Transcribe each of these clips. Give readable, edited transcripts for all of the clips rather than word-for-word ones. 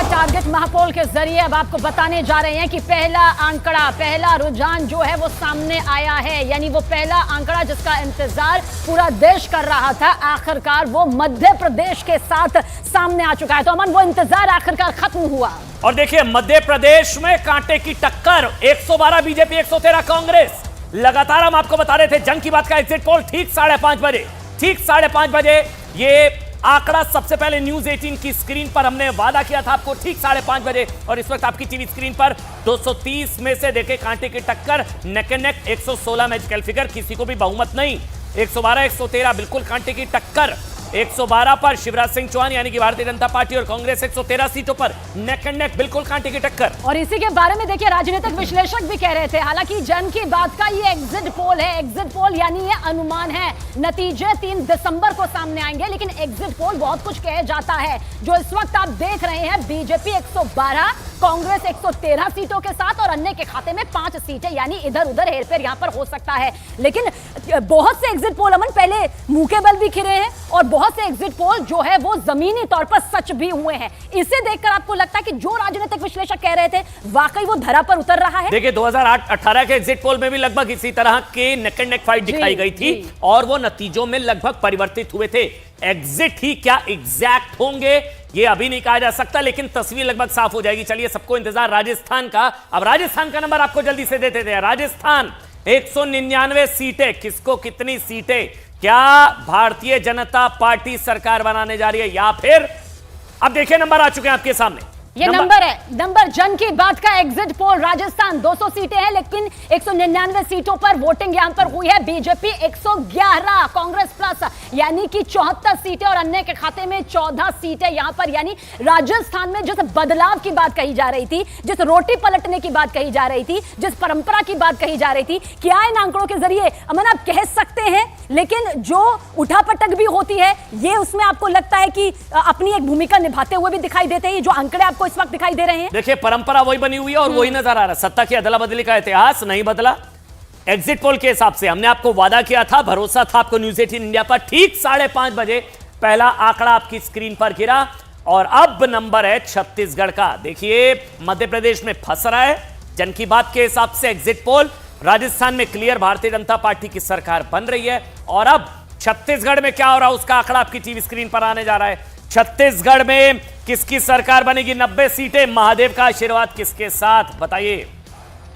Target महापोल के जरिए अब आपको बताने जा रहे हैं कि पहला आंकड़ा, पहला रुझान जो है वो सामने आया है। यानी वो पहला आंकड़ा जिसका इंतजार पूरा देश कर रहा था, आखिरकार वो मध्य प्रदेश के साथ सामने आ चुका है। तो अमन, वो इंतजार आखिरकार खत्म हुआ। और देखिए, मध्य प्रदेश में कांटे की टक्कर, 112 बीजेपी, 113 कांग्रेस। लगातार हम आपको बता रहे थे जंग की बात का एग्जिट पोल ठीक 5:30 बजे, ठीक 5:30 बजे ये आंकड़ा सबसे पहले न्यूज 18 की स्क्रीन पर हमने वादा किया था आपको, ठीक 5:30 बजे। और इस वक्त आपकी टीवी स्क्रीन पर 230 में से देखे कांटे की टक्कर, neck and neck 116 magical figure, किसी को भी बहुमत नहीं। 112 113 बिल्कुल कांटे की टक्कर। 112 पर शिवराज सिंह चौहान यानी कि भारतीय जनता पार्टी और कांग्रेस, 113 सीटों पर नेक एंड नेक बिल्कुल कांटे की टक्कर। और इसी के बारे में देखिए राजनीतिक विश्लेषक भी कह रहे थे, हालांकि जन की बात का ये एग्जिट पोल है, एग्जिट पोल यानी ये अनुमान है, नतीजे 3 दिसंबर को सामने आएंगे, लेकिन एग्जिट पोल बहुत कुछ कह जाता है। जो इस वक्त आप देख रहे हैं, बीजेपी 112, कांग्रेस 113 सीटों के साथ और अन्य के खाते में 5 सीटें, यानी इधर उधर हेरफेर यहां पर हो सकता है। लेकिन बहुत से एग्जिट पोल अमन पहले मुंह के बल भी खिरे हैं और बहुत से एग्जिट पोल जो है वो जमीनी तौर पर सच भी हुए हैं। इसे देखकर आपको लगता है कि जो राजनीतिक विश्लेषक कह रहे थे वाकई वो धरा पर उतर रहा है। देखिए 2018 के एग्जिट पोल में भी लगभग इसी तरह के नेक एंड नेक फाइट दिखाई गई थी और वो नतीजों में लगभग परिवर्तित हुए थे। एग्जिट ही क्या एग्जैक्ट होंगे ये अभी नहीं कहा जा सकता, लेकिन तस्वीर लगभग साफ हो जाएगी। चलिए, सबको इंतजार राजस्थान का। अब राजस्थान का नंबर आपको जल्दी से देते थे। राजस्थान 199 सीटें, किसको कितनी सीटें, क्या भारतीय जनता पार्टी सरकार बनाने जा रही है या फिर, अब देखिए नंबर आ चुके हैं आपके सामने। ये नंबर है, नंबर जन की बात का एग्जिट पोल। राजस्थान 200 सीटें हैं, लेकिन 199 सीटों पर वोटिंग यहां पर हुई है। बीजेपी 111, कांग्रेस प्लस यानी कि 74 सीटें और अन्य के खाते में 14 सीटें यहां पर। यानी राजस्थान में जिस बदलाव की बात कही जा रही थी, जिस रोटी पलटने की बात कही जा रही थी, जिस परंपरा की बात कही जा रही थी, क्या इन आंकड़ों के जरिए अमन आप कह सकते हैं, लेकिन जो उठापटक भी होती है ये उसमें आपको लगता है कि अपनी एक भूमिका निभाते हुए भी दिखाई देते हैं जो आंकड़े आपको इस वक्त दिखाई दे रहे हैं। देखिए, परंपरा वही बनी हुई है और वही नजर आ रहा है। सत्ता की अदला बदली का इतिहास नहीं बदला। एग्जिट पोल के हिसाब से हमने आपको वादा किया था, भरोसा था आपको न्यूज 18 इंडिया पर, ठीक 5:30 बजे पहला आंकड़ा आपकी स्क्रीन पर गिरा और अब नंबर है छत्तीसगढ़ का। देखिए, मध्य प्रदेश में फंस रहा है जन की बात के हिसाब से एग्जिट पोल। राजस्थान में क्लियर भारतीय जनता पार्टी की सरकार बन रही है और अब छत्तीसगढ़ में क्या हो रहा है उसका आंकड़ा आपकी टीवी स्क्रीन पर आने जा रहा है। छत्तीसगढ़ में किसकी सरकार बनेगी? 90 सीटें, महादेव का आशीर्वाद किसके साथ, बताइए।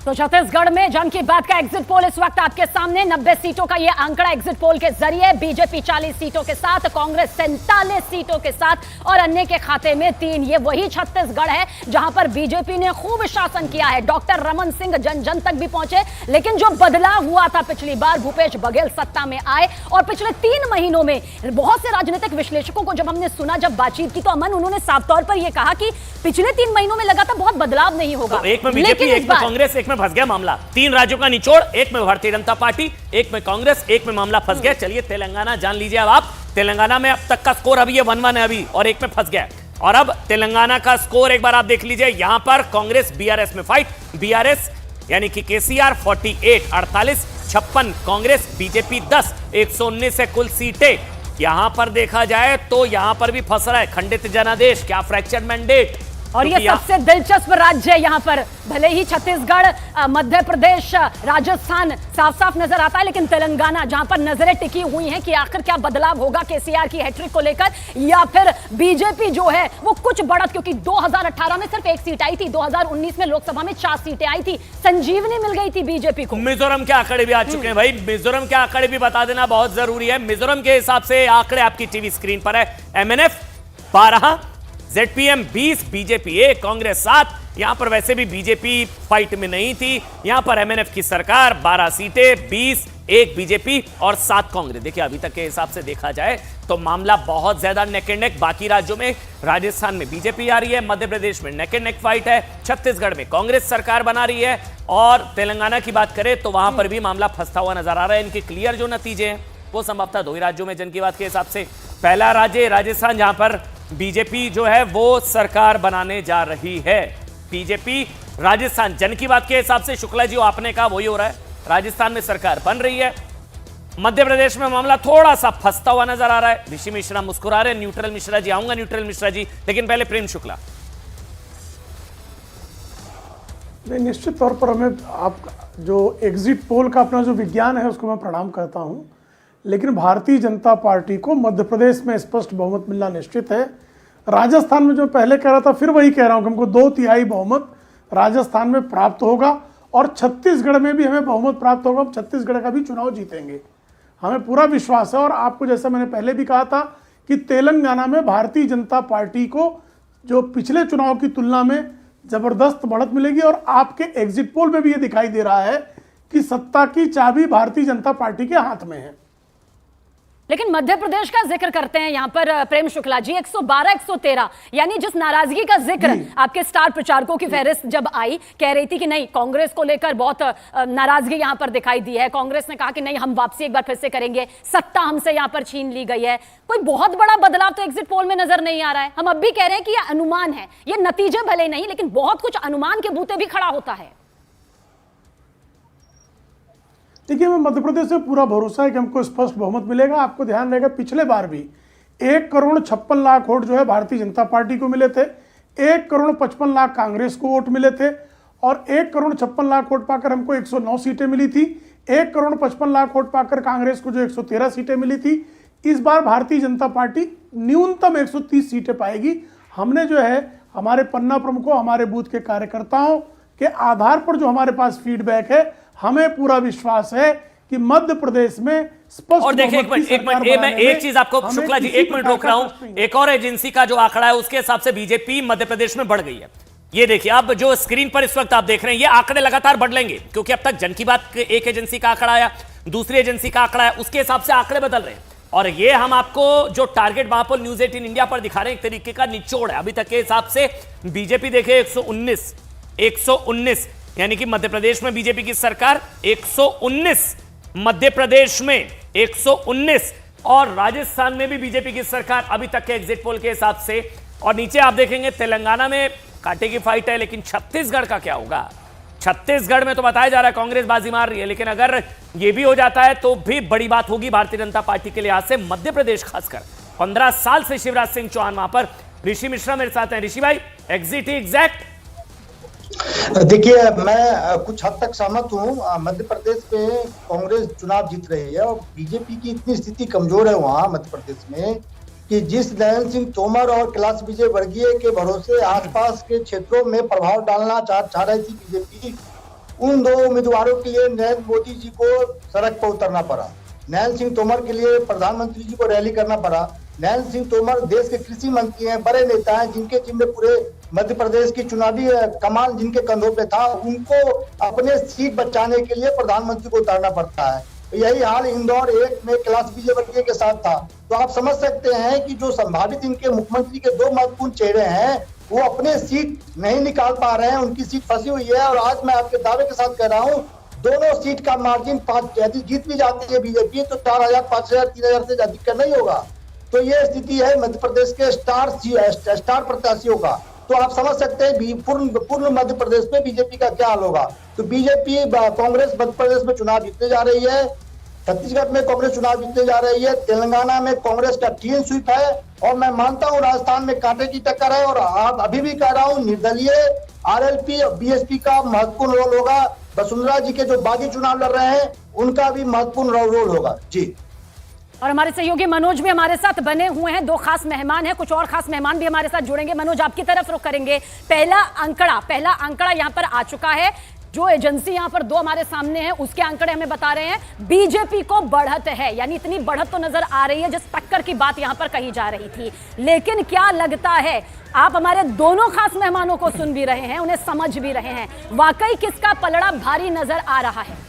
तो छत्तीसगढ़ में जन की बात का एग्जिट पोल इस वक्त आपके सामने, 90 सीटों का यह आंकड़ा एग्जिट पोल के जरिए। बीजेपी 40 सीटों के साथ, कांग्रेस 47 सीटों के साथ और अन्य के खाते में 3। ये वही छत्तीसगढ़ है जहां पर बीजेपी ने खूब शासन किया है। डॉक्टर रमन सिंह जन जन तक भी पहुंचे, लेकिन जो बदलाव हुआ था पिछली बार, भूपेश बघेल सत्ता में आए और पिछले 3 महीनों में बहुत से राजनीतिक विश्लेषकों को जब हमने सुना, जब बातचीत की, तो अमन उन्होंने साफ तौर पर यह कहा कि पिछले 3 महीनों में लगा था बहुत बदलाव नहीं होगा। तो एक में बीजेपी, एक में कांग्रेस, एक में फंस गया मामला। 3 राज्यों का निचोड़, एक में भारतीय जनता पार्टी, एक में कांग्रेस, एक में मामला फंस गया। चलिए तेलंगाना जान लीजिए। अब आप तेलंगाना में अब तक का स्कोर अभी ये 1-1 है अभी, और एक में फंस गया। और अब तेलंगाना का स्कोर एक बार आप देख लीजिए। यहां पर कांग्रेस बीआरएस में फाइट, बीआरएस यानी कि केसीआर 48, 48, 56, कांग्रेस, बीजेपी 10, 119 है कुल सीटें। यहां पर देखा जाए तो यहां पर भी फंस रहा है खंडित जनादेश, क्या फ्रैक्चर्ड मैंडेट। और ये सबसे दिलचस्प राज्य है। यहां पर भले ही छत्तीसगढ़, मध्य प्रदेश, राजस्थान साफ साफ नजर आता है, लेकिन तेलंगाना जहां पर नजरें टिकी हुई हैं कि आखिर क्या बदलाव होगा केसीआर की हैट्रिक को लेकर, या फिर बीजेपी जो है वो कुछ बढ़त, क्योंकि 2018 में सिर्फ 1 सीट आई थी, 2019 में लोकसभा में 4 सीटें आई थी, संजीवनी मिल गई थी बीजेपी को। मिजोरम के आंकड़े भी आ चुके हैं भाई, मिजोरम के आंकड़े भी बता देना बहुत जरूरी है। मिजोरम के हिसाब से आंकड़े आपकी टीवी स्क्रीन पर है। MNF 12, ZPM 20, BJP 1, Congress 7। यहां पर वैसे भी बीजेपी फाइट में नहीं थी। यहां पर एमएनएफ की सरकार, 12 सीटें, 20, 1 बीजेपी और 7 कांग्रेस। देखिए, अभी तक के हिसाब से देखा जाए तो मामला बहुत ज्यादा नेक एंड नेक। बाकी राज्यों में, राजस्थान में बीजेपी आ रही है, मध्य प्रदेश में नेक एंड नेक फाइट है, छत्तीसगढ़ में कांग्रेस सरकार बना रही है और तेलंगाना की बात करें तो वहां पर भी मामला फंसता हुआ नजर आ रहा है। इनके क्लियर जो नतीजे हैं वो संभवतः 2 ही राज्यों में जन की बात के हिसाब से। पहला राज्य राजस्थान, जहां पर बीजेपी जो है वो सरकार बनाने जा रही है। बीजेपी राजस्थान जन की बात के हिसाब से, शुक्ला जी आपने कहा वही हो रहा है, राजस्थान में सरकार बन रही है। मध्य प्रदेश में मामला थोड़ा सा फंसता हुआ नजर आ रहा है। ऋषि मिश्रा मुस्कुरा रहे हैं। न्यूट्रल मिश्रा जी, आऊंगा न्यूट्रल मिश्रा जी, लेकिन पहले प्रेम शुक्ला। नहीं, निश्चित तौर पर हमें आप जो एग्जिट पोल का अपना जो विज्ञान है उसको मैं प्रणाम करता हूं, लेकिन भारतीय जनता पार्टी को मध्य प्रदेश में स्पष्ट बहुमत मिलना निश्चित है। राजस्थान में जो पहले कह रहा था फिर वही कह रहा हूं कि हमको 2/3 बहुमत राजस्थान में प्राप्त होगा और छत्तीसगढ़ में भी हमें बहुमत प्राप्त होगा। हम छत्तीसगढ़ का भी चुनाव जीतेंगे, हमें पूरा विश्वास है। और आपको जैसा मैंने पहले भी कहा था कि तेलंगाना में भारतीय जनता पार्टी को जो पिछले चुनाव की तुलना में जबरदस्त बढ़त मिलेगी और आपके एग्जिट पोल में भी ये दिखाई दे रहा है कि सत्ता की चाबी भारतीय जनता पार्टी के हाथ में है। लेकिन मध्य प्रदेश का जिक्र करते हैं यहां पर प्रेम शुक्ला जी, 112 113 यानी जिस नाराजगी का जिक्र आपके स्टार प्रचारकों की फहरिस्त जब आई, कह रही थी कि नहीं कांग्रेस को लेकर बहुत नाराजगी यहां पर दिखाई दी है, कांग्रेस ने कहा कि नहीं हम वापसी एक बार फिर से करेंगे, सत्ता हमसे यहां पर छीन ली गई है, कोई बहुत बड़ा बदलाव तो एग्जिट पोल में नजर नहीं आ रहा है। हम अब भी कह रहे हैं कि यह अनुमान है, ये नतीजे भले नहीं लेकिन बहुत कुछ अनुमान के बूते भी खड़ा होता है। देखिए, हमें मध्य प्रदेश से पूरा भरोसा है कि हमको स्पष्ट बहुमत मिलेगा। आपको ध्यान रहेगा पिछले बार भी 1,56,00,000 वोट जो है भारतीय जनता पार्टी को मिले थे, 1,55,00,000 कांग्रेस को वोट मिले थे और 1,56,00,000 वोट पाकर हमको 109 सीटें मिली थी। 1,55,00,000 वोट पाकर कांग्रेस को जो 113 सीटें मिली थी। इस बार भारतीय जनता पार्टी न्यूनतम 130 सीटें पाएगी। हमने जो है हमारे पन्ना प्रमुखों, हमारे बूथ के कार्यकर्ताओं के आधार पर जो हमारे पास फीडबैक है, हमें पूरा विश्वास है कि मध्य प्रदेश में स्पष्ट। और देखिए मैं एक चीज आपको शुक्ला जी 1 मिनट रोक रहा हूं। एक और एजेंसी का जो आंकड़ा है उसके हिसाब से बीजेपी मध्य प्रदेश में बढ़ गई है। ये देखिए आप जो स्क्रीन पर इस वक्त आप देख रहे हैं, ये आंकड़े लगातार बढ़ लेंगे क्योंकि अब तक जन की बात एक एजेंसी का आंकड़ा आया, दूसरी एजेंसी का आंकड़ा है, उसके हिसाब से आंकड़े बदल रहे हैं। और ये हम आपको जो टारगेट महापोल न्यूज 18 इंडिया पर दिखा रहे हैं, एक तरीके का निचोड़ है। अभी तक के हिसाब से बीजेपी देखे 119 यानी कि मध्य प्रदेश में बीजेपी की सरकार 119, मध्य प्रदेश में 119 और राजस्थान में भी बीजेपी की सरकार अभी तक के एग्जिट पोल के हिसाब से। और नीचे आप देखेंगे तेलंगाना में कांटे की फाइट है, लेकिन छत्तीसगढ़ का क्या होगा? छत्तीसगढ़ में तो बताया जा रहा है कांग्रेस बाजी मार रही है, लेकिन अगर यह भी हो जाता है तो भी बड़ी बात होगी भारतीय जनता पार्टी के लिहाज से। मध्य प्रदेश खासकर 15 साल से शिवराज सिंह चौहान वहां पर। ऋषि मिश्रा मेरे साथ हैं। ऋषि भाई, एग्जिट ही एग्जैक्ट? देखिए, मैं कुछ हद तक सहमत हूँ। मध्य प्रदेश में कांग्रेस चुनाव जीत रही है और बीजेपी की इतनी स्थिति कमजोर है वहाँ मध्य प्रदेश में कि जिस नरेंद्र सिंह तोमर और कैलाश विजय वर्गीय के भरोसे आसपास के क्षेत्रों में प्रभाव डालना चाह रही थी बीजेपी, उन 2 उम्मीदवारों के लिए नरेंद्र मोदी जी को सड़क पर उतरना पड़ा। नरेंद्र सिंह तोमर के लिए प्रधानमंत्री जी को रैली करना पड़ा। नरेंद्र सिंह तोमर देश के कृषि मंत्री हैं, बड़े नेता हैं, जिनके जिम्मे पूरे मध्य प्रदेश की चुनावी कमान जिनके कंधों पे था, उनको अपने सीट बचाने के लिए प्रधानमंत्री को उतारना पड़ता है। यही हाल इंदौर 1 में कैलाश विजयवर्गीय के साथ था। तो आप समझ सकते हैं कि जो संभावित इनके मुख्यमंत्री के 2 महत्वपूर्ण चेहरे हैं वो अपने सीट नहीं निकाल पा रहे हैं, उनकी सीट फंसी हुई है। और आज मैं आपके दावे के साथ कह रहा हूँ, दोनों सीट का मार्जिन 5, यदि जीत भी जाती है बीजेपी तो 4,000, 5,000, 3,000 से अधिक का नहीं होगा। तो ये स्थिति है मध्य प्रदेश के स्टार प्रत्याशियों का। तो आप समझ सकते हैं पूर्ण मध्य प्रदेश में बीजेपी का क्या हाल होगा। तो बीजेपी कांग्रेस मध्य प्रदेश में चुनाव जीतने जा रही है, छत्तीसगढ़ में कांग्रेस चुनाव जीतने जा रही है, तेलंगाना में कांग्रेस का क्लीन स्वीप है और मैं मानता हूं राजस्थान में कांटे की टक्कर है। और आप अभी भी कह रहा हूं निर्दलीय आरएलपी और बीएसपी का महत्वपूर्ण रोल होगा। वसुंधरा जी के जो बागी चुनाव लड़ रहे हैं उनका भी महत्वपूर्ण रोल होगा जी। और हमारे सहयोगी मनोज भी हमारे साथ बने हुए हैं। 2 खास मेहमान हैं, कुछ और खास मेहमान भी हमारे साथ जुड़ेंगे। मनोज, आपकी तरफ रुख करेंगे। पहला आंकड़ा यहां पर आ चुका है। जो एजेंसी यहां पर 2 हमारे सामने है उसके आंकड़े हमें बता रहे हैं बीजेपी को बढ़त है, यानी इतनी बढ़त तो नजर आ रही है जिस टक्कर की बात यहां पर कही जा रही थी। लेकिन क्या लगता है, आप हमारे दोनों खास मेहमानों को सुन भी रहे हैं, उन्हें समझ भी रहे हैं, वाकई किसका पलड़ा भारी नजर आ रहा है?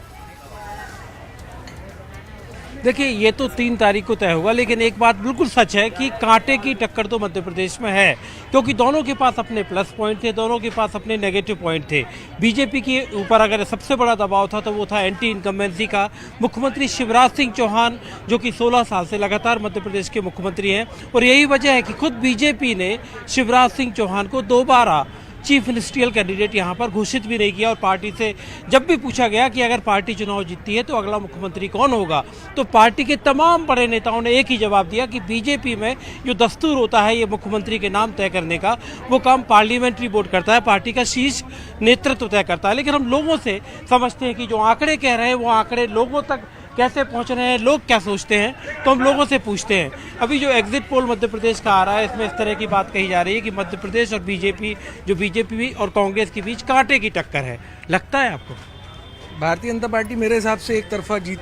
देखिए, ये तो 3 तारीख को तय होगा, लेकिन एक बात बिल्कुल सच है कि कांटे की टक्कर तो मध्य प्रदेश में है, क्योंकि दोनों के पास अपने प्लस पॉइंट थे, दोनों के पास अपने नेगेटिव पॉइंट थे। बीजेपी के ऊपर अगर सबसे बड़ा दबाव था तो वो था एंटी इनकम्बेंसी का। मुख्यमंत्री शिवराज सिंह चौहान जो कि 16 साल से लगातार मध्य प्रदेश के मुख्यमंत्री हैं, और यही वजह है कि खुद बीजेपी ने शिवराज सिंह चौहान को दोबारा चीफ मिनिस्ट्रियल कैंडिडेट यहाँ पर घोषित भी नहीं किया। और पार्टी से जब भी पूछा गया कि अगर पार्टी चुनाव जीतती है तो अगला मुख्यमंत्री कौन होगा, तो पार्टी के तमाम बड़े नेताओं ने एक ही जवाब दिया कि बीजेपी में जो दस्तूर होता है ये मुख्यमंत्री के नाम तय करने का, वो काम पार्लियामेंट्री बोर्ड करता है, पार्टी का शीर्ष नेतृत्व तय करता है। लेकिन हम लोगों से समझते हैं कि जो आंकड़े कह रहे हैं वो आंकड़े लोगों तक कैसे पहुंच रहे हैं, लोग क्या सोचते हैं, तो हम लोगों से पूछते हैं। अभी जो एग्जिट पोल मध्य प्रदेश का आ रहा है इसमें इस तरह की बात कही जा रही है कि मध्य प्रदेश और बीजेपी और कांग्रेस के बीच कांटे की टक्कर है। लगता है आपको? भारतीय जनता पार्टी मेरे हिसाब से एक तरफा जीत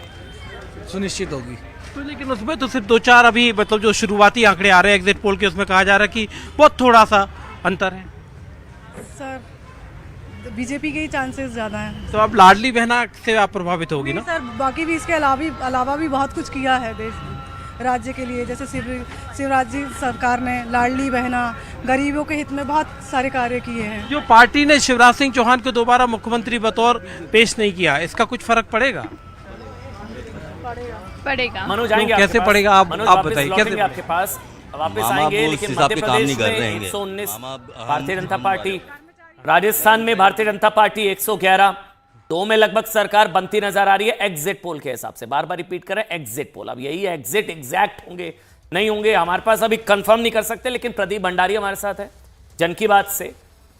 सुनिश्चित होगी। तो लेकिन उसमें तो सिर्फ 2-4 अभी मतलब जो शुरुआती आंकड़े आ रहे हैं एग्जिट पोल के, उसमें कहा जा रहा है कि बहुत थोड़ा सा अंतर है। सर बीजेपी के ही चांसेस ज़्यादा हैं। तो अब लाडली बहना से आप प्रभावित होगी ना? सर बाकी भी इसके अलावा भी बहुत कुछ किया है देश राज्य के लिए, जैसे शिवराज जी सरकार ने लाडली बहना, गरीबों के हित में बहुत सारे कार्य किए हैं। जो पार्टी ने शिवराज सिंह चौहान को दोबारा मुख्यमंत्री बतौर पेश नहीं किया, इसका कुछ फर्क पड़ेगा? पड़ेगा। मनोज आएंगे कैसे आपके पास? पड़ेगा? आप मनोज बताइए वापस कैसे लौटेंगे आपके पास वापस आएंगे, लेकिन मध्य प्रदेश में 119 भारतीय जनता पार्टी, राजस्थान में भारतीय जनता पार्टी 111, 2 में लगभग सरकार बनती नजर आ रही है एग्जिट पोल के हिसाब से। बार बार रिपीट करें एग्जिट पोल, अब यही एग्जिट एग्जैक्ट होंगे नहीं होंगे हमारे पास अभी कंफर्म नहीं कर सकते, लेकिन प्रदीप भंडारी हमारे साथ है जन की बात से।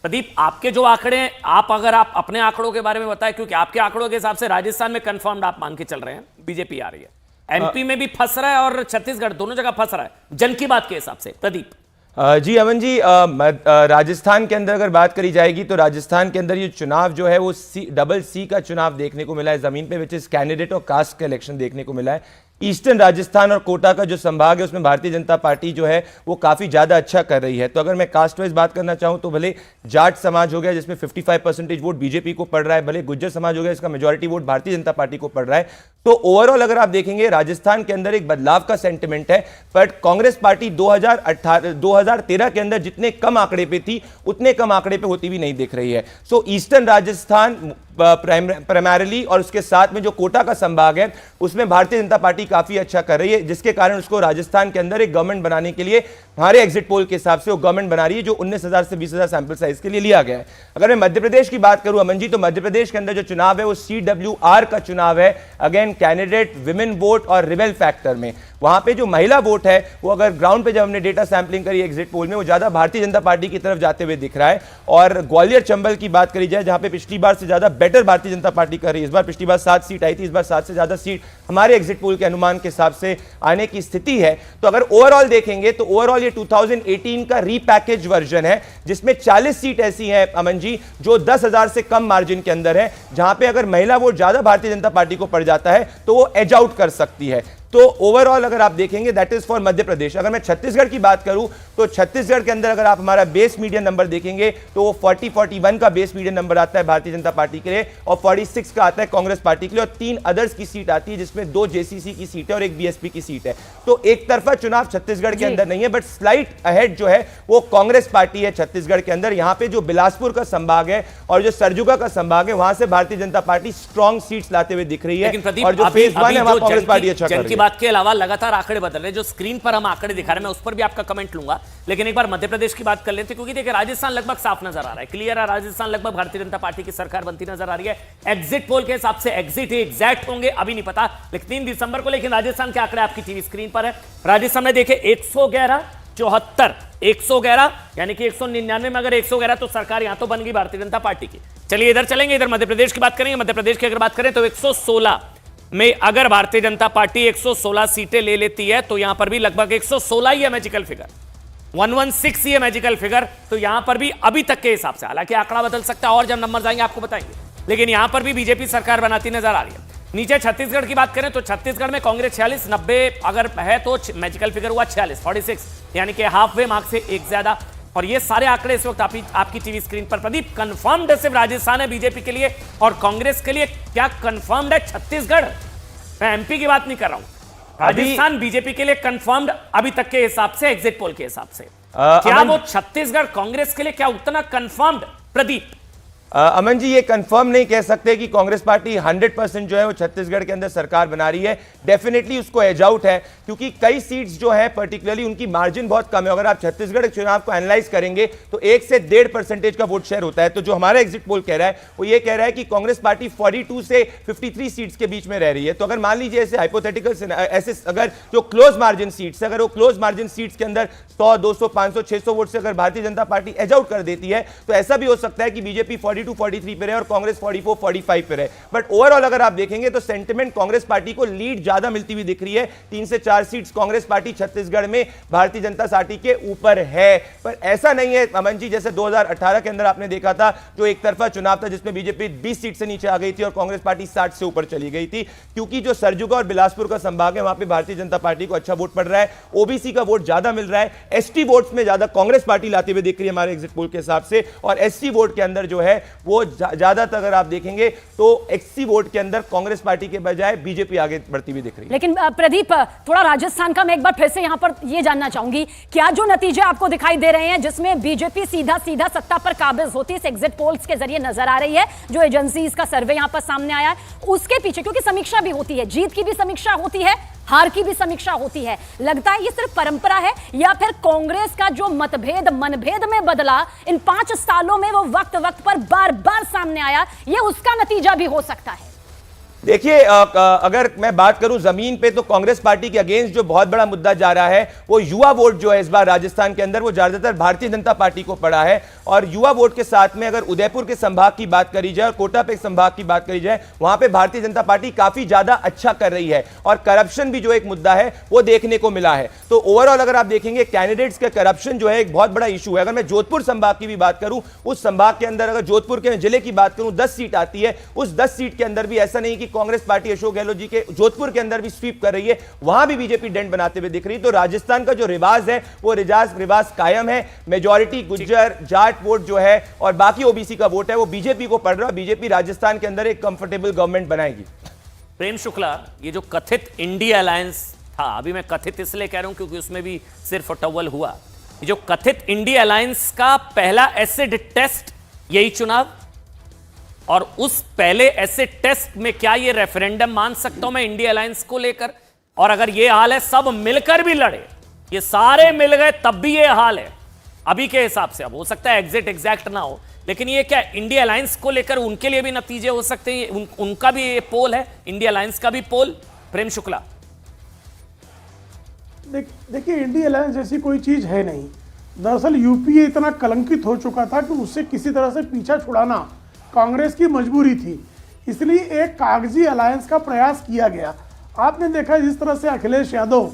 प्रदीप, आपके जो आंकड़े हैं, अगर आप अपने आंकड़ों के बारे में बताएं, क्योंकि आपके आंकड़ों के हिसाब से राजस्थान में कंफर्म्ड आप मान के चल रहे हैं बीजेपी आ रही है, एमपी में भी फंस रहा है और छत्तीसगढ़, दोनों जगह फंस रहा है जन की बात के हिसाब से। प्रदीप जी अमन जी, राजस्थान के अंदर अगर बात करी जाएगी तो राजस्थान के अंदर ये चुनाव जो है वो डबल सी का चुनाव देखने को मिला है जमीन पे, विच इज कैंडिडेट और कास्ट का इलेक्शन देखने को मिला है। ईस्टर्न राजस्थान और कोटा का जो संभाग है उसमें भारतीय जनता पार्टी जो है वो काफी ज्यादा अच्छा कर रही है। तो अगर मैं कास्ट वाइज बात करना चाहूं तो भले जाट समाज हो गया जिसमें 55% वोट बीजेपी को पड़ रहा है, भले गुज्जर समाज हो गया इसका majority vote Bharatiya Janata party को पड़ रहा है। तो ओवरऑल अगर आप देखेंगे राजस्थान के अंदर एक बदलाव का सेंटिमेंट है, बट कांग्रेस पार्टी 2013 के अंदर जितने कम आंकड़े पे थी उतने कम आंकड़े पे होती भी नहीं दिख रही है। सो ईस्टर्न राजस्थान प्राइमरीली और उसके साथ में जो कोटा का संभाग है उसमें भारतीय जनता पार्टी काफी अच्छा कर रही है, जिसके कारण उसको राजस्थान के अंदर एक गवर्नमेंट बनाने के लिए हमारे एग्जिट पोल के हिसाब से वो गवर्नमेंट बना रही है जो 19,000 से 20,000 सैंपल साइज के लिए लिया गया है। अगर मैं मध्य प्रदेश की बात करूं अमन जी, तो मध्य प्रदेश के अंदर जो चुनाव है वो CWR का चुनाव है, अगेन कैंडिडेट विमेन वोट और रिबेल फैक्टर में। वहां पे जो महिला वोट है वो अगर ग्राउंड पे जब हमने डेटा सैंपलिंग करी एग्जिट पोल में वो ज्यादा भारतीय जनता पार्टी की तरफ जाते हुए दिख रहा है। और ग्वालियर चंबल की बात करी जाए जहां पे पिछली बार से ज्यादा बेटर भारतीय जनता पार्टी कर रही है, इस बार पिछली बार 7 सीट आई थी, इस बार 7 से ज्यादा सीट हमारे एग्जिट पोल के अनुमान के हिसाब से आने की स्थिति है। तो अगर ओवरऑल देखेंगे तो ओवरऑल ये 2018 का रीपैकेज वर्जन है जिसमें 40 सीट ऐसी है अमन जी जो 10,000 से कम मार्जिन के अंदर है, जहां पे अगर महिला वोट ज्यादा भारतीय जनता पार्टी को पड़ जाता है तो वो एज आउट कर सकती है। तो ओवरऑल अगर आप देखेंगे that is for Madhya Pradesh. अगर मैं छत्तीसगढ़ की बात करूं तो छत्तीसगढ़ के अंदर अगर आप हमारा बेस मीडियन नंबर देखेंगे तो वो 41 का बेस मीडियन नंबर आता है भारतीय जनता पार्टी के लिए और 46 का आता है कांग्रेस पार्टी के लिए और 3 अदर्स की सीट आती है जिसमें 2 जेसीसी की सीट है और 1 बीएसपी की सीट है। तो एक तरफा चुनाव छत्तीसगढ़ के अंदर नहीं है, बट स्लाइट अहेड जो है वो कांग्रेस पार्टी है छत्तीसगढ़ के अंदर। यहां पे जो बिलासपुर का संभाग है और जो सरजुगा का संभाग है वहां से Bharatiya Janata party strong seats लाते हुए दिख रही है। और जो फेज 1 है वहां कांग्रेस पार्टी अच्छा कर रही है। की बात के अलावा लगातार आंकड़े बदल रहे हैं, जो स्क्रीन पर हम आंकड़े दिखा रहे हैं मैं उस पर भी आपका कमेंट लूंगा, लेकिन एक बार मध्य प्रदेश की बात कर लेते हैं क्योंकि देखिए राजस्थान लगभग साफ नजर आ रहा है, क्लियर है, राजस्थान लगभग भारतीय जनता पार्टी की सरकार बनती नजर आ रही है। एग्जिट पोल के हिसाब से एग्जिट एग्जैक्ट होंगे अभी नहीं पता, लेकिन 3 दिसंबर को, लेकिन राजस्थान के आंकड़े आपकी टीवी स्क्रीन पर है। राजस्थान में देखिए 111, 74, 111 यानी कि 199 में अगर 111 तो सरकार यहां तो बन गई भारतीय जनता पार्टी की। चलिए इधर चलेंगे, इधर मध्य प्रदेश की बात करेंगे। मध्य प्रदेश की अगर बात करें तो 116 में अगर भारतीय जनता पार्टी 116 सीटें ले लेती है तो यहां पर भी लगभग 116 ही है मैजिकल फिगर, 116 ही है मैजिकल फिगर। तो यहां पर भी अभी तक के हिसाब से, हालांकि आंकड़ा बदल सकता है और जब नंबर आएंगे आपको बताएंगे, लेकिन यहां पर भी बीजेपी सरकार बनाती नजर आ रही है। नीचे छत्तीसगढ़ की बात करें तो छत्तीसगढ़ में कांग्रेस 46, 90 अगर है तो मैजिकल फिगर हुआ 46, 46 यानी कि हाफ वे मार्क से एक ज्यादा। और ये सारे आंकड़े इस वक्त आपकी टीवी स्क्रीन पर। प्रदीप, कंफर्म्ड सिर्फ राजस्थान है बीजेपी के लिए और कांग्रेस के लिए, क्या कंफर्म्ड है छत्तीसगढ़? मैं एमपी की बात नहीं कर रहा हूं, राजस्थान बीजेपी के लिए कंफर्म्ड अभी तक के हिसाब से, एग्जिट पोल के हिसाब से। क्या वो छत्तीसगढ़ कांग्रेस के लिए क्या उतना कंफर्म्ड? प्रदीप अमन जी, ये कंफर्म नहीं कह सकते कि कांग्रेस पार्टी 100% जो है वो छत्तीसगढ़ के अंदर सरकार बना रही है। डेफिनेटली उसको एज आउट है, क्योंकि कई सीट्स जो है पर्टिकुलरली उनकी मार्जिन बहुत कम है। अगर आप छत्तीसगढ़ के चुनाव को एनालाइज करेंगे तो 1 से 1.5% का वोट शेयर होता है। तो जो हमारा एग्जिट पोल कह रहा है वो ये कह रहा है कि कांग्रेस पार्टी 42 से 53 सीट्स के बीच में रह रही है। तो अगर मान लीजिए ऐसे हाइपोथेटिकल ऐसे अगर जो क्लोज मार्जिन सीट्स, अगर वो क्लोज मार्जिन सीट्स के अंदर 100, 200, 500, 600 वोट से अगर Bharatiya Janata party as out कर देती है तो ऐसा भी हो सकता है कि बीजेपी 42, 43 पे रहे और कांग्रेस 44, 45 पे रहे। बट ओवरऑल अगर आप देखेंगे तो सेंटिमेंट कांग्रेस पार्टी को लीड ज्यादा मिलती हुई दिख रही है। 3 से 4 सीट्स कांग्रेस पार्टी छत्तीसगढ़ में भारतीय जनता पार्टी के ऊपर है। पर ऐसा नहीं है अमन जी, जैसे 2018 के अंदर आपने देखा था जो एक तरफा चुनाव था जिसमें बीजेपी 20 सीट से नीचे आ गई थी और कांग्रेस पार्टी 60 से ऊपर चली गई थी, क्योंकि जो सरजुगा और बिलासपुर का संभाग है वहां पे भारतीय जनता पार्टी को अच्छा वोट पड़ रहा है, ओबीसी का वोट ज्यादा मिल रहा है, एसटी वोट्स में ज्यादा कांग्रेस पार्टी लाती हुई दिख रही है हमारे एग्जिट पोल के हिसाब से। और एससी वोट के अंदर जो है वो ज्यादातर अगर आप देखेंगे तो एससी वोट के अंदर कांग्रेस पार्टी के बजाय बीजेपी आगे बढ़ती हुई दिख रही है। लेकिन प्रदीप, थोड़ा राजस्थान का मैं एक बार फिर से यहां पर ये जानना चाहूंगी, क्या जो नतीजे आपको दिखाई दे रहे हैं जिसमें बीजेपी सीधा सीधा सत्ता पर काबिज होती है, एग्जिट पोल्स के जरिए नजर आ रही है, जो एजेंसीज का सर्वे यहां पर सामने आया है, उसके पीछे क्योंकि समीक्षा भी होती है, जीत की भी समीक्षा होती है, हार की भी समीक्षा होती है, लगता है ये सिर्फ परंपरा है या फिर कांग्रेस का जो मतभेद मनभेद में बदला इन 5 सालों में वो वक्त वक्त पर बार बार सामने आया, ये उसका नतीजा भी हो सकता है? देखिए, अगर मैं बात करूं जमीन पे तो कांग्रेस पार्टी के अगेंस्ट जो बहुत बड़ा मुद्दा जा रहा है वो युवा वोट जो है इस बार राजस्थान के अंदर वो ज्यादातर भारतीय जनता पार्टी को पड़ा है। और युवा वोट के साथ में अगर उदयपुर के संभाग की बात करी जाए और कोटा पे संभाग की बात करी जाए, वहां पे भारतीय जनता पार्टी काफी ज्यादा अच्छा कर रही है और करप्शन भी जो एक मुद्दा है वो देखने को मिला है। तो ओवरऑल अगर आप देखेंगे कैंडिडेट्स के करप्शन जो है एक बहुत बड़ा इशू है। अगर मैं जोधपुर संभाग की भी बात करूं, उस संभाग के अंदर अगर जोधपुर के जिले की बात करूं 10 सीट आती है, उस 10 सीट के अंदर भी ऐसा नहीं कि कांग्रेस पार्टी अशोक गहलोत जी के जोधपुर के अंदर भी स्वीप कर रही है, वहां भी बीजेपी डेंट बनाते हुए दिख रही है। तो राजस्थान का जो रिवाज है वो रिवाज कायम है। मेजॉरिटी गुज्जर जाट वोट जो है और बाकी ओबीसी का वोट है वो बीजेपी को पड़ रहा है। बीजेपी राजस्थान के अंदर एक कंफर्टेबल गवर्नमेंट बनाएगी। प्रेम शुक्ला, ये जो कथित इंडिया अलायंस था, अभी मैं कथित इसलिए कह रहा हूं क्योंकि उसमें भी सिर्फ टवल हुआ, ये जो कथित इंडिया अलायंस का पहला एसिड टेस्ट यही चुनाव, और उस पहले एसिड टेस्ट में क्या ये रेफरेंडम मान सकता हूं मैं इंडिया अलायंस को लेकर? और अगर ये हाल है सब मिलकर भी लड़े, ये सारे मिल गए तब भी ये हाल है अभी के हिसाब से, अब हो सकता है एग्जिट एग्जैक्ट ना हो, लेकिन ये क्या इंडिया अलायंस को लेकर उनके लिए भी नतीजे हो सकते हैं? उनका भी ये पोल है, इंडिया अलायंस का भी पोल। प्रेम शुक्ला, देखिए इंडिया अलायंस जैसी कोई चीज है नहीं। दरअसल यूपीए इतना कलंकित हो चुका था कि उससे किसी तरह से पीछा छुड़ाना कांग्रेस की मजबूरी थी, इसलिए एक कागजी अलायंस का प्रयास किया गया। आपने देखा जिस तरह से अखिलेश यादव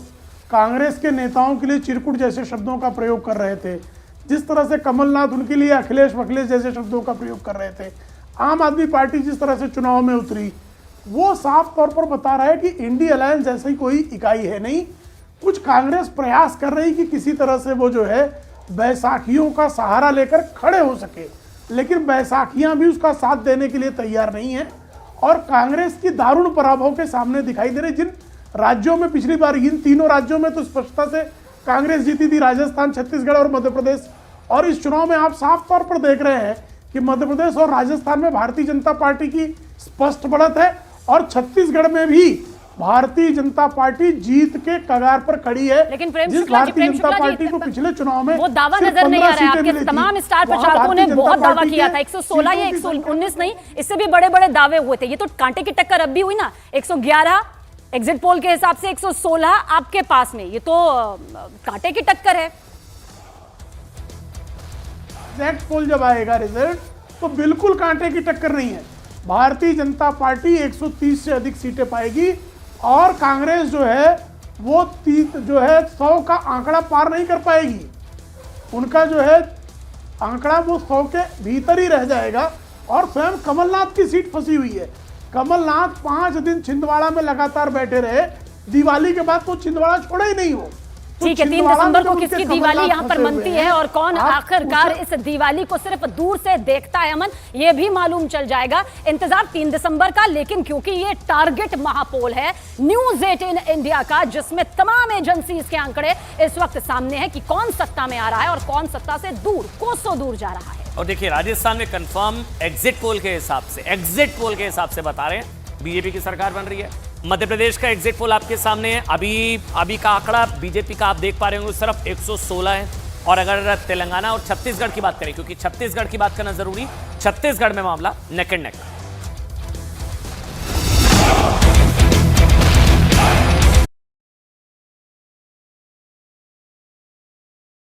कांग्रेस के नेताओं के लिए चिरकुट जैसे शब्दों का प्रयोग कर रहे थे, जिस तरह से कमलनाथ उनके लिए अखिलेश वखिलेश जैसे शब्दों का प्रयोग कर रहे थे, आम आदमी पार्टी जिस तरह से चुनाव में उतरी, वो साफ तौर पर बता रहा है कि इंडिया अलायंस जैसी कोई इकाई है नहीं। कुछ कांग्रेस प्रयास कर रही कि किसी तरह से वो जो है बैसाखियों का सहारा लेकर खड़े हो सके, लेकिन बैसाखियां भी उसका साथ देने के लिए तैयार नहीं है और कांग्रेस की दारुण पराभव के सामने दिखाई दे रही। जिन राज्यों में पिछली बार, इन तीनों राज्यों में तो स्पष्टता से कांग्रेस जीती थी, राजस्थान, छत्तीसगढ़ और मध्य प्रदेश, और इस चुनाव में आप साफ तौर पर देख रहे हैं कि मध्य प्रदेश और राजस्थान में भारतीय जनता पार्टी की स्पष्ट बढ़त है और छत्तीसगढ़ में भी भारतीय जनता पार्टी जीत के कगार पर खड़ी है। लेकिन प्रेम जिस शुक्ला जी, भारतीय जनता पार्टी को पिछले चुनाव में वो दावा नजर नहीं आ रहा है। आपके तमाम स्टार प्रचारकों ने बहुत दावा किया था, 116 या 119 नहीं, इससे भी बड़े बड़े दावे हुए थे। ये तो कांटे की टक्कर अब भी हुई ना, 111 एग्जिट पोल के हिसाब से 116 आपके पास में, ये तो कांटे की टक्कर है। एग्जैक्ट पोल जब आएगा रिजल्ट तो बिल्कुल कांटे की टक्कर नहीं है। भारतीय जनता पार्टी 130 से अधिक सीटें पाएगी और कांग्रेस जो है वो 100 का आंकड़ा पार नहीं कर पाएगी। उनका जो है आंकड़ा वो 100 के भीतर ही रह जाएगा और स्वयं कमलनाथ की सीट फंसी हुई है। कमलनाथ 5 दिन छिंदवाड़ा में लगातार बैठे रहे, दिवाली के बाद तो छिंदवाड़ा छोड़ा ही नहीं हो। ठीक है, 3 दिसंबर को किसकी दिवाली यहाँ पर मनती है और कौन आखिरकार इस दिवाली को सिर्फ दूर से देखता है, अमन, ये भी मालूम चल जाएगा। इंतजार 3 दिसंबर का, लेकिन क्योंकि ये टारगेट महापोल है न्यूज़ 18 इंडिया का, जिसमें तमाम एजेंसीज के आंकड़े इस वक्त सामने हैं कि कौन सत्ता में आ रहा है और कौन सत्ता से दूर, कोसों दूर जा रहा है। और देखिए राजस्थान में कंफर्म एग्जिट पोल के हिसाब से बता रहे हैं बीजेपी की सरकार बन रही है। मध्य प्रदेश का एग्जिट पोल आपके सामने है। अभी का आंकड़ा बीजेपी का आप देख पा रहे होंगे सिर्फ 116 है। और अगर तेलंगाना और छत्तीसगढ़ की बात करें, क्योंकि छत्तीसगढ़ की बात करना जरूरी, छत्तीसगढ़ में मामला नेक एंड नेक।